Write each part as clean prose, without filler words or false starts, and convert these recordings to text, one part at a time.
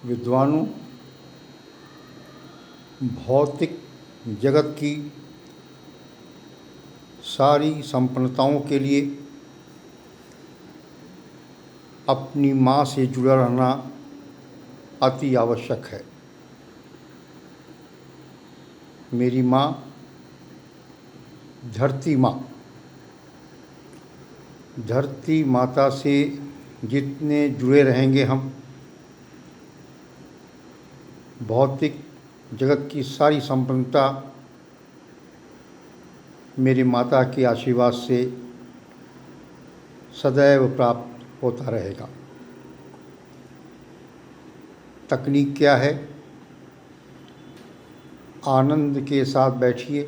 विद्वानों, भौतिक जगत की सारी संपन्नताओं के लिए अपनी माँ से जुड़ा रहना अति आवश्यक है। मेरी माँ धरती माँ, धरती माता से जितने जुड़े रहेंगे हम, भौतिक जगत की सारी संपन्नता मेरी माता के आशीर्वाद से सदैव प्राप्त होता रहेगा। तकनीक क्या है? आनंद के साथ बैठिए,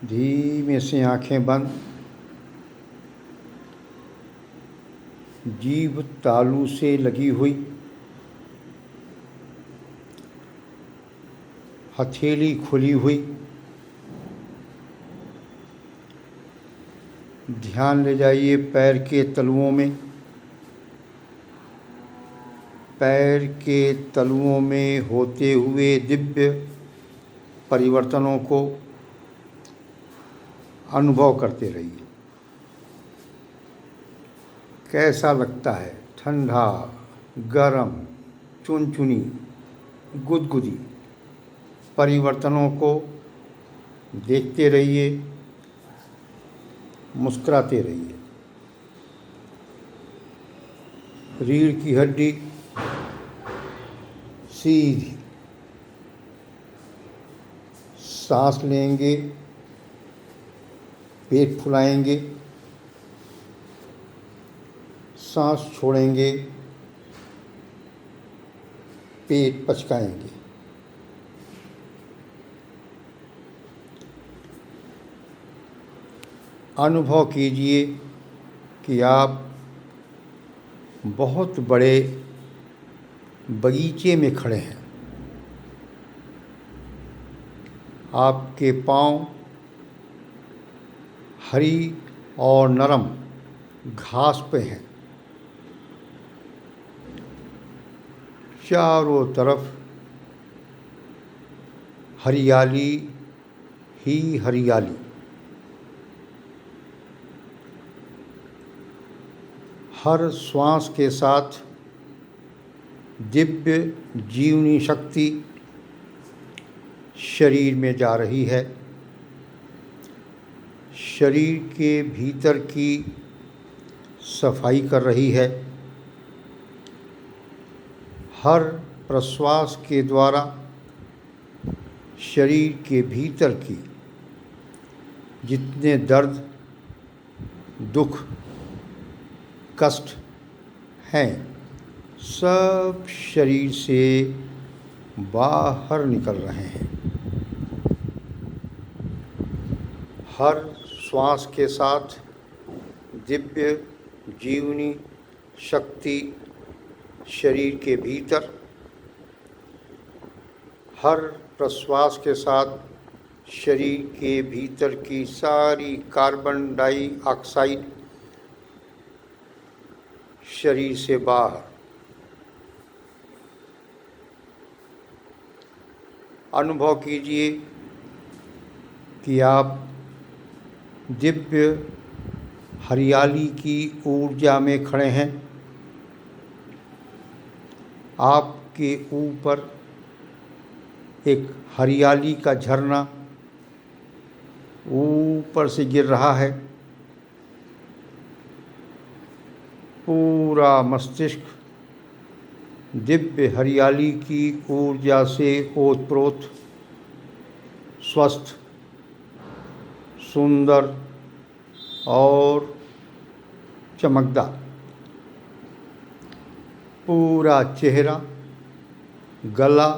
धीमे से आंखें बंद, जीभ तालू से लगी हुई, हथेली खुली हुई, ध्यान ले जाइए पैर के तलुओं में। पैर के तलुओं में होते हुए दिव्य परिवर्तनों को अनुभव करते रहिए। कैसा लगता है? ठंडा, गरम, चुनचुनी, गुदगुदी परिवर्तनों को देखते रहिए, मुस्कुराते रहिए। रीढ़ की हड्डी सीधी, सांस लेंगे, पेट फुलाएंगे, सांस छोड़ेंगे, पेट पचकाएंगे। अनुभव कीजिए कि आप बहुत बड़े बगीचे में खड़े हैं। आपके पांव हरी और नरम घास पे हैं। चारों तरफ हरियाली ही हरियाली। हर श्वास के साथ दिव्य जीवनी शक्ति शरीर में जा रही है। शरीर के भीतर की सफाई कर रही है। हर प्रश्वास के द्वारा शरीर के भीतर की जितने दर्द, दुख, कष्ट हैं, सब शरीर से बाहर निकल रहे हैं। हर श्वास के साथ दिव्य जीवनी शक्ति शरीर के भीतर, हर प्रश्वास के साथ शरीर के भीतर की सारी कार्बन डाइऑक्साइड शरीर से बाहर। अनुभव कीजिए कि आप दिव्य हरियाली की ऊर्जा में खड़े हैं। आपके ऊपर एक हरियाली का झरना ऊपर से गिर रहा है। पूरा मस्तिष्क दिव्य हरियाली की ऊर्जा से ओतप्रोत, स्वस्थ, सुंदर और चमकदार। पूरा चेहरा, गला,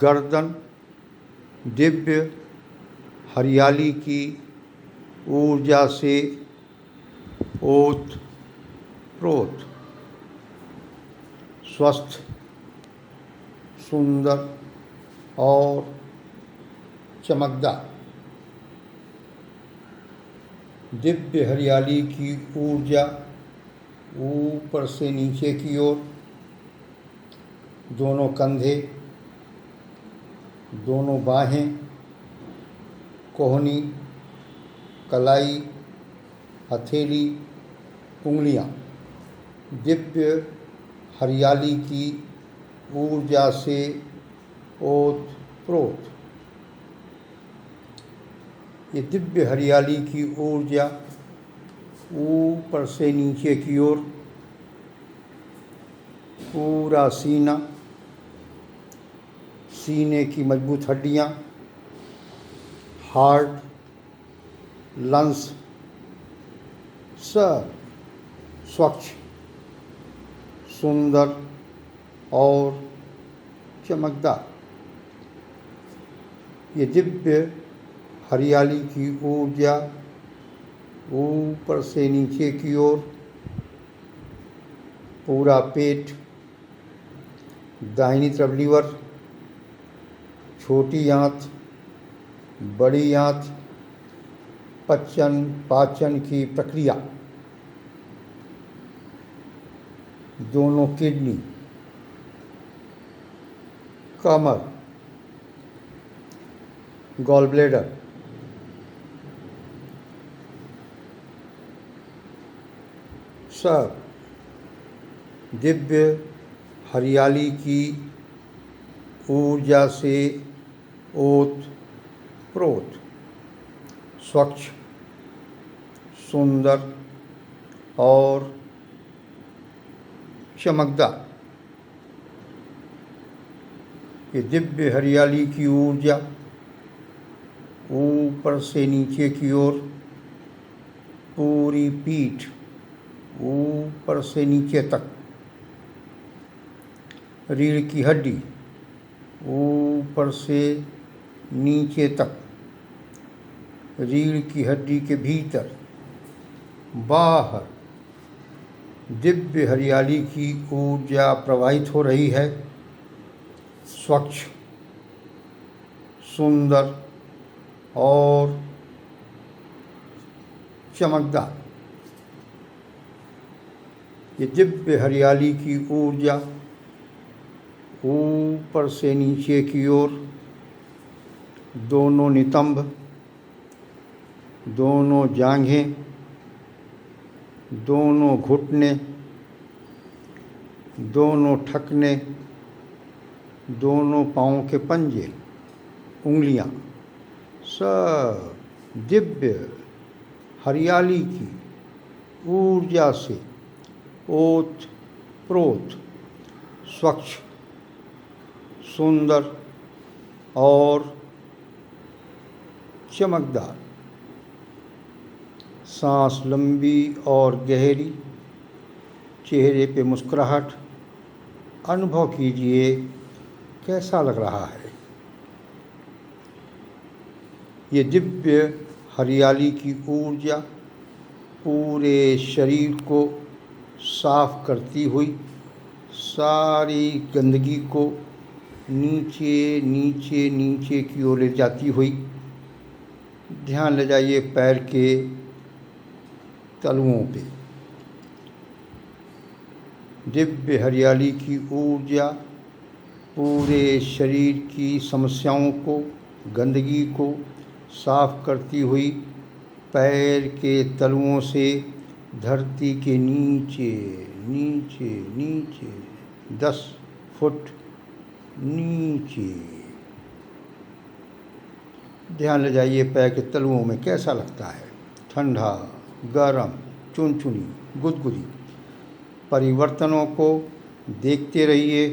गर्दन दिव्य हरियाली की ऊर्जा से ओतप्रोत, स्वस्थ, सुंदर और चमकदार। दिव्य हरियाली की ऊर्जा ऊपर से नीचे की ओर, दोनों कंधे, दोनों बाहें, कोहनी, कलाई, हथेली, उंगलियां दिव्य हरियाली की ऊर्जा से ओत प्रोत। ये दिव्य हरियाली की ऊर्जा ऊपर से नीचे की ओर, पूरा सीना, सीने की मजबूत हड्डियां, हार्ट, लंग्स सब स्वच्छ, सुंदर और चमकदार। ये दिव्य हरियाली की ऊर्जा ऊपर से नीचे की ओर, पूरा पेट, दाहिनी तरफ लीवर, छोटी आंत, बड़ी आंत, पाचन की प्रक्रिया, दोनों किडनी, कमर, गॉल ब्लैडर, सब दिव्य हरियाली की ऊर्जा से ओत प्रोत, स्वच्छ, सुंदर और चमकदार। ये दिव्य हरियाली की ऊर्जा ऊपर से नीचे की ओर, पूरी पीठ ऊपर से नीचे तक, रीढ़ की हड्डी ऊपर से नीचे तक, रीढ़ की हड्डी के भीतर, बाहर दिव्य हरियाली की ऊर्जा प्रवाहित हो रही है, स्वच्छ, सुंदर और चमकदार। ये दिव्य हरियाली की ऊर्जा ऊपर से नीचे की ओर, दोनों नितंब, दोनों जांघें, दोनों घुटने, दोनों ठकने, दोनों पाँवों के पंजे, उंगलियां, सब दिव्य हरियाली की ऊर्जा से ओत प्रोत, स्वच्छ, सुंदर और चमकदार। सांस लंबी और गहरी, चेहरे पे मुस्कुराहट, अनुभव कीजिए कैसा लग रहा है। ये दिव्य हरियाली की ऊर्जा पूरे शरीर को साफ करती हुई सारी गंदगी को नीचे नीचे नीचे की ओर ले जाती हुई, ध्यान ले जाइए पैर के तलुओं पे। दिव्य हरियाली की ऊर्जा पूरे शरीर की समस्याओं को, गंदगी को साफ करती हुई पैर के तलुओं से धरती के नीचे नीचे नीचे 10 फुट नीचे, ध्यान ले जाइए पैर के तलुओं में कैसा लगता है, ठंडा, गर्म, चुनचुनी, गुदगुदी। परिवर्तनों को देखते रहिए,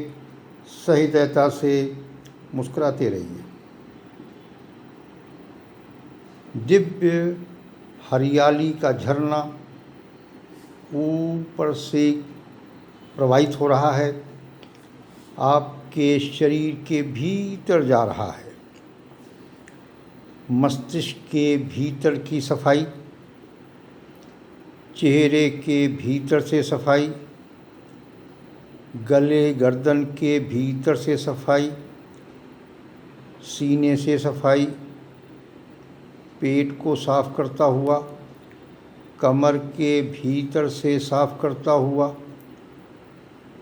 सहजता से मुस्कुराते रहिए। दिव्य हरियाली का झरना ऊपर से प्रवाहित हो रहा है, आपके शरीर के भीतर जा रहा है। मस्तिष्क के भीतर की सफाई, चेहरे के भीतर से सफाई, गले गर्दन के भीतर से सफाई, सीने से सफाई, पेट को साफ करता हुआ कमर के भीतर से साफ करता हुआ,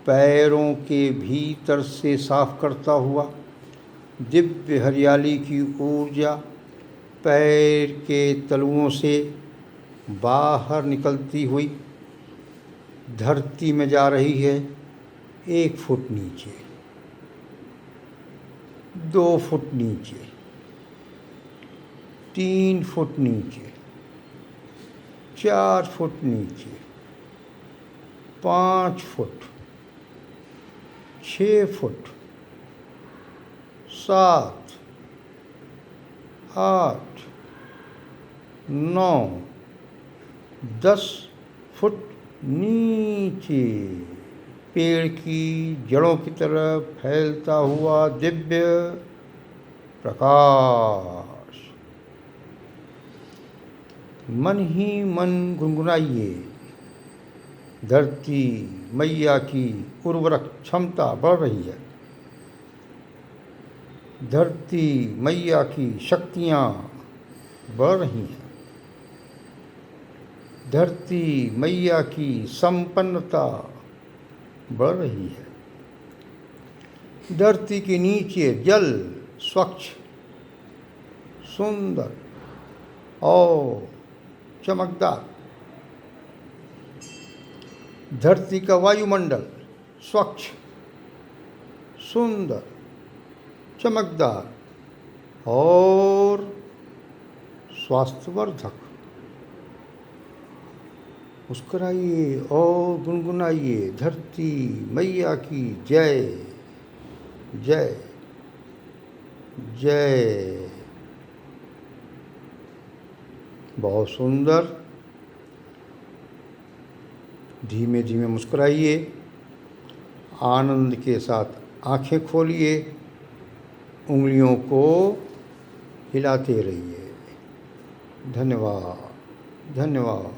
पैरों के भीतर से साफ करता हुआ, दिव्य हरियाली की ऊर्जा पैर के तलुओं से बाहर निकलती हुई धरती में जा रही है। 1 फुट नीचे, 2 फुट नीचे, 3 फुट नीचे, 4 फुट नीचे, 5 फुट, 6 फुट, 7, 8, 9, 10 फुट नीचे, पेड़ की जड़ों की तरफ फैलता हुआ दिव्य प्रकाश। मन ही मन गुनगुनाइए, धरती मैया की उर्वरक क्षमता बढ़ रही है। धरती मैया की शक्तियाँ बढ़ रही हैं। धरती मैया की संपन्नता बढ़ रही है। धरती के नीचे जल स्वच्छ, सुंदर और चमकदार। धरती का वायुमंडल स्वच्छ, सुंदर, चमकदार और स्वास्थ्यवर्धक। मुस्कुराइए और गुनगुनाइए, धरती मैया की जय जय जय। बहुत सुंदर। धीमे धीमे मुस्कुराइए, आनंद के साथ आंखें खोलिए, उंगलियों को हिलाते रहिए। धन्यवाद, धन्यवाद,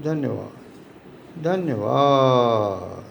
धन्यवाद, धन्यवाद।